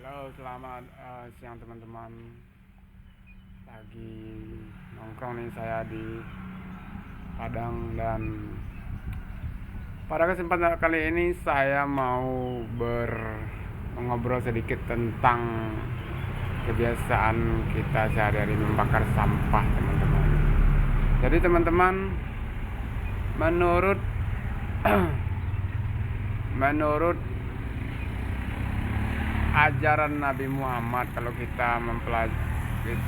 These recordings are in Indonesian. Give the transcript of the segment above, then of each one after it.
Halo, selamat siang teman-teman. Lagi nongkrong nih saya di Padang, dan pada kesempatan kali ini saya mau mengobrol sedikit tentang kebiasaan kita sehari-hari membakar sampah, teman-teman. Jadi teman-teman, menurut menurut ajaran Nabi Muhammad, kalau kita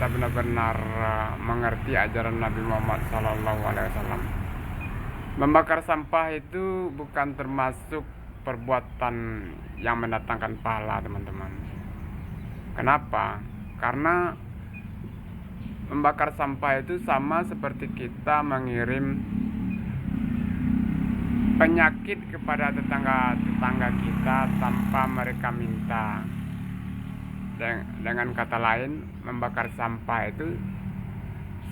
benar-benar mengerti ajaran Nabi Muhammad SAW, membakar sampah itu bukan termasuk perbuatan yang mendatangkan pahala, teman-teman. Kenapa? Karena membakar sampah itu sama seperti kita mengirim penyakit kepada tetangga kita tanpa mereka minta. Dengan kata lain, membakar sampah itu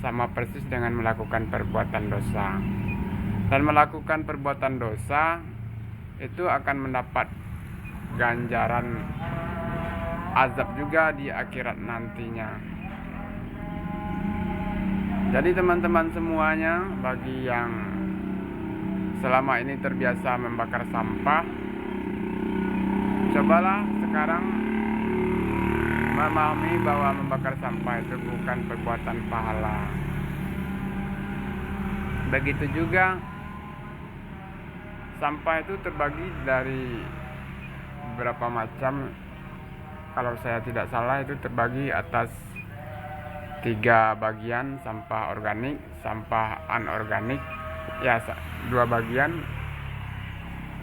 sama persis dengan melakukan perbuatan dosa. Dan melakukan perbuatan dosa itu akan mendapat ganjaran azab juga di akhirat nantinya. Jadi teman-teman semuanya, bagi yang selama ini terbiasa membakar sampah, cobalah sekarang memahami bahwa membakar sampah itu bukan perbuatan pahala. Begitu juga sampah itu terbagi dari beberapa macam. Kalau saya tidak salah itu terbagi atas 3 bagian: sampah organik, sampah anorganik. Ya, 2 bagian,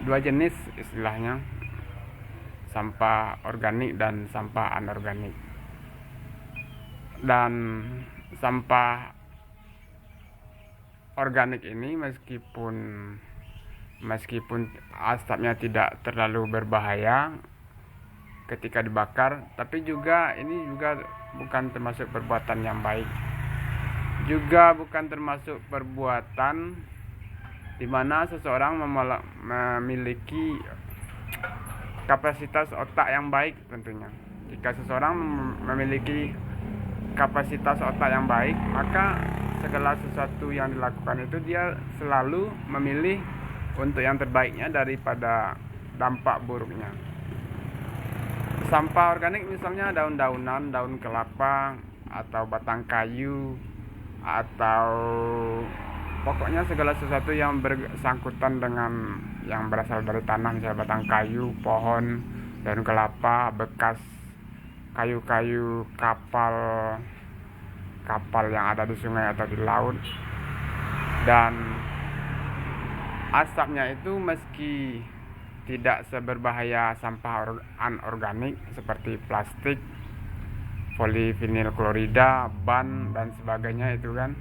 2 jenis istilahnya, sampah organik dan sampah anorganik. Dan sampah organik ini meskipun asapnya tidak terlalu berbahaya ketika dibakar, tapi ini juga bukan termasuk perbuatan yang baik. Juga bukan termasuk perbuatan di mana seseorang memiliki kapasitas otak yang baik tentunya. Jika seseorang memiliki kapasitas otak yang baik, maka segala sesuatu yang dilakukan itu dia selalu memilih untuk yang terbaiknya daripada dampak buruknya. Sampah organik misalnya daun-daunan, daun kelapa, atau batang kayu, atau pokoknya segala sesuatu yang bersangkutan dengan yang berasal dari tanah, misalnya batang kayu, pohon, daun kelapa, bekas kayu-kayu kapal yang ada di sungai atau di laut. Dan asapnya itu meski tidak seberbahaya sampah anorganik seperti plastik, polivinil klorida, ban dan sebagainya itu kan,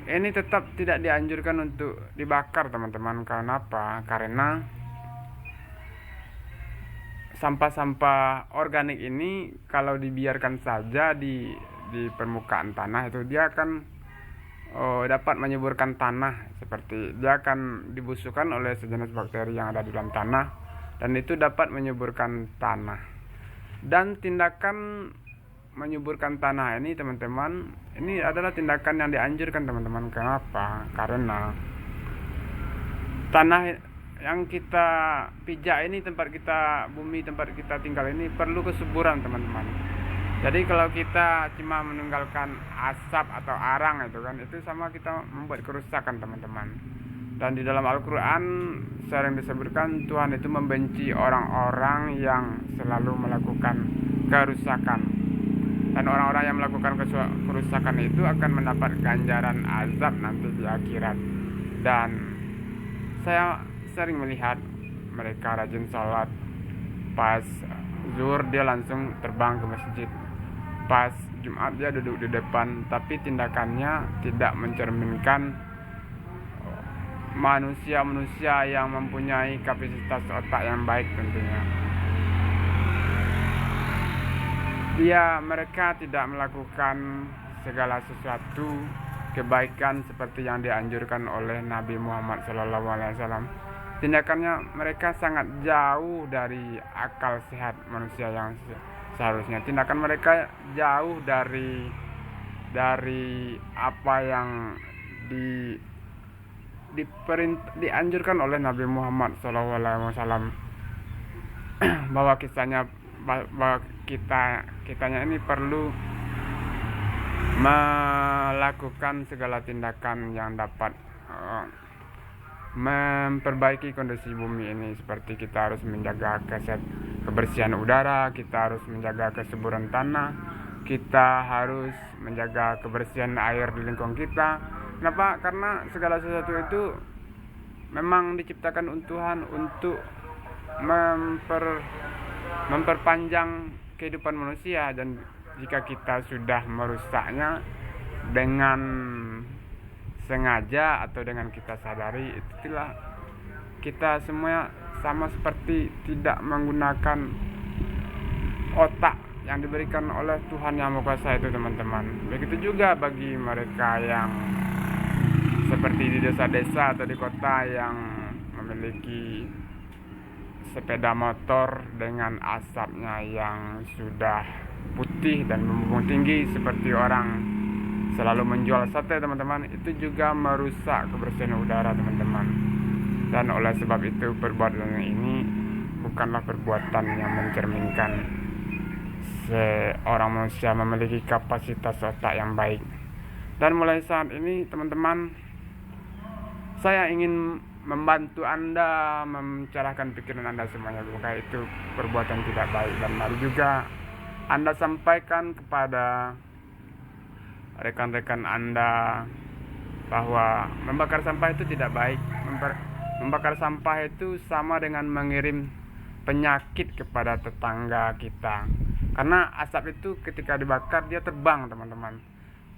ini tetap tidak dianjurkan untuk dibakar, teman-teman. Kenapa? Karena sampah-sampah organik ini kalau dibiarkan saja di permukaan tanah, itu dia akan dapat menyuburkan tanah, seperti dia akan dibusukkan oleh sejenis bakteri yang ada di dalam tanah, dan itu dapat menyuburkan tanah. Dan tindakan menyuburkan tanah ini, teman-teman, ini adalah tindakan yang dianjurkan, teman-teman. Kenapa? Karena tanah yang kita pijak ini, bumi tempat kita tinggal ini perlu kesuburan, teman-teman. Jadi kalau kita cuma meninggalkan asap atau arang itu kan, itu sama kita membuat kerusakan, teman-teman. Dan di dalam Al-Quran sering disebutkan Tuhan itu membenci orang-orang yang selalu melakukan kerusakan. Dan orang-orang yang melakukan kerusakan itu akan mendapat ganjaran azab nanti di akhirat. Dan saya sering melihat mereka rajin sholat, pas zuhur dia langsung terbang ke masjid, pas Jumat dia duduk di depan, tapi tindakannya tidak mencerminkan manusia-manusia yang mempunyai kapasitas otak yang baik tentunya. Mereka tidak melakukan segala sesuatu kebaikan seperti yang dianjurkan oleh Nabi Muhammad SAW. tindakannya mereka sangat jauh dari akal sehat manusia yang seharusnya. Tindakan mereka jauh dari apa yang dianjurkan oleh Nabi Muhammad SAW, bahwa kitanya ini perlu melakukan segala tindakan yang dapat memperbaiki kondisi bumi ini, seperti kita harus menjaga kebersihan udara, kita harus menjaga kesuburan tanah, kita harus menjaga kebersihan air di lingkungan kita. Kenapa? Karena segala sesuatu itu memang diciptakan Tuhan untuk memperpanjang kehidupan manusia, dan jika kita sudah merusaknya dengan sengaja atau dengan kita sadari, itulah kita semua sama seperti tidak menggunakan otak yang diberikan oleh Tuhan Yang Maha Kuasa itu, teman-teman. Begitu juga bagi mereka yang seperti di desa-desa atau di kota yang memiliki sepeda motor dengan asapnya yang sudah putih dan membumbung tinggi, seperti orang selalu menjual sate, teman-teman. Itu juga merusak kebersihan udara, teman-teman. Dan oleh sebab itu, perbuatan ini bukanlah perbuatan yang mencerminkan seorang manusia memiliki kapasitas otak yang baik. Dan mulai saat ini, teman-teman, saya ingin membantu Anda mencerahkan pikiran Anda semuanya, bukan itu perbuatan tidak baik. Dan mari juga Anda sampaikan kepada rekan-rekan Anda bahwa membakar sampah itu tidak baik. Membakar sampah itu sama dengan mengirim penyakit kepada tetangga kita, karena asap itu ketika dibakar dia terbang, teman-teman.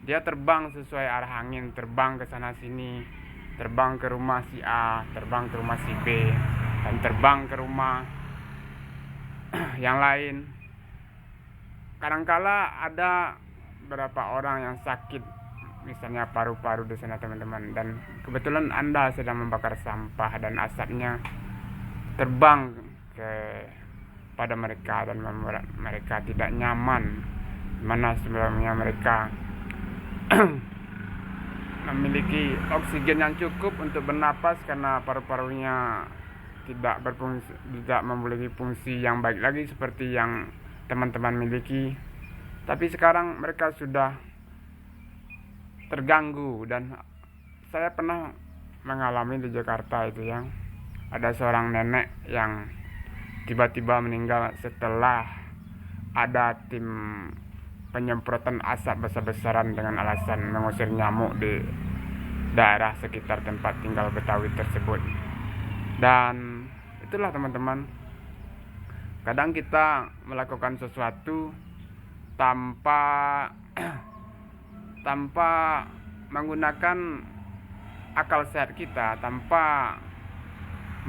Dia terbang sesuai arah angin, terbang ke sana sini, terbang ke rumah si A, terbang ke rumah si B, dan terbang ke rumah yang lain. Kadangkala ada beberapa orang yang sakit, misalnya paru-paru di sana, teman-teman, dan kebetulan Anda sedang membakar sampah dan asapnya terbang pada mereka dan membuat mereka tidak nyaman, mana sebelumnya mereka memiliki oksigen yang cukup untuk bernapas karena paru-parunya tidak memiliki fungsi yang baik lagi seperti yang teman-teman miliki. Tapi sekarang mereka sudah terganggu, dan saya pernah mengalami di Jakarta itu, yang ada seorang nenek yang tiba-tiba meninggal setelah ada tim penyemprotan asap besar-besaran dengan alasan mengusir nyamuk di daerah sekitar tempat tinggal Betawi tersebut. Dan itulah, teman-teman, kadang kita melakukan sesuatu tanpa menggunakan akal sehat kita, tanpa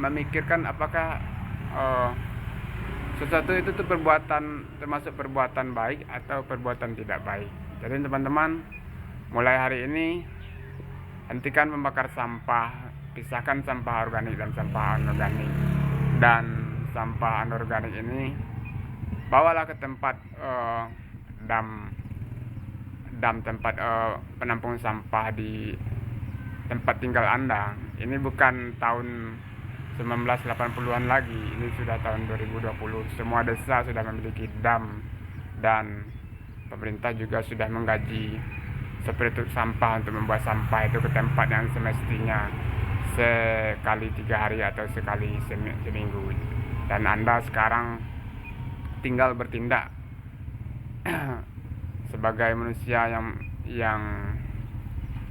memikirkan apakah sesuatu itu tuh termasuk perbuatan baik atau perbuatan tidak baik. Jadi, teman-teman, mulai hari ini hentikan membakar sampah, pisahkan sampah organik dan sampah anorganik. Dan sampah anorganik ini bawalah ke tempat dam tempat penampung sampah di tempat tinggal Anda. Ini bukan tahun 1980-an lagi, ini sudah tahun 2020. Semua desa sudah memiliki dam, dan pemerintah juga sudah menggaji seperituk sampah untuk membuat sampah itu ke tempat yang semestinya sekali 3 hari atau sekali seminggu. Dan Anda sekarang tinggal bertindak sebagai manusia yang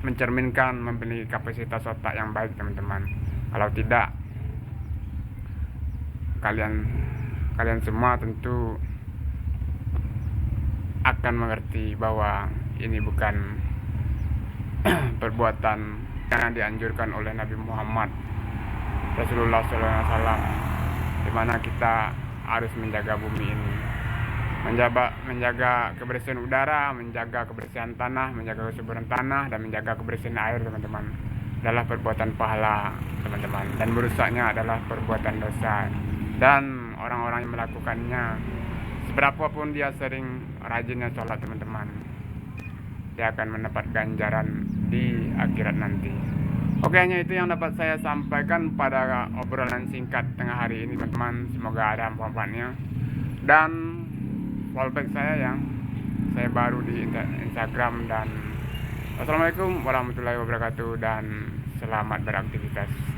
mencerminkan memiliki kapasitas otak yang baik, teman-teman. Kalau tidak, kalian semua tentu akan mengerti bahwa ini bukan perbuatan yang dianjurkan oleh Nabi Muhammad Rasulullah SAW, di mana kita harus menjaga bumi ini, menjaga kebersihan udara, menjaga kebersihan tanah, menjaga kesuburan tanah, dan menjaga kebersihan air, teman-teman. adalah perbuatan pahala teman-teman, dan merusaknya adalah perbuatan dosa. Dan orang-orang yang melakukannya, seberapapun dia sering rajinnya sholat teman-teman, dia akan mendapat ganjaran di akhirat nanti. Oke, hanya itu yang dapat saya sampaikan pada obrolan singkat tengah hari ini teman-teman. Semoga ada manfaatnya. Dan fallback saya yang saya baru di Instagram. Dan wassalamualaikum warahmatullahi wabarakatuh, dan selamat beraktivitas.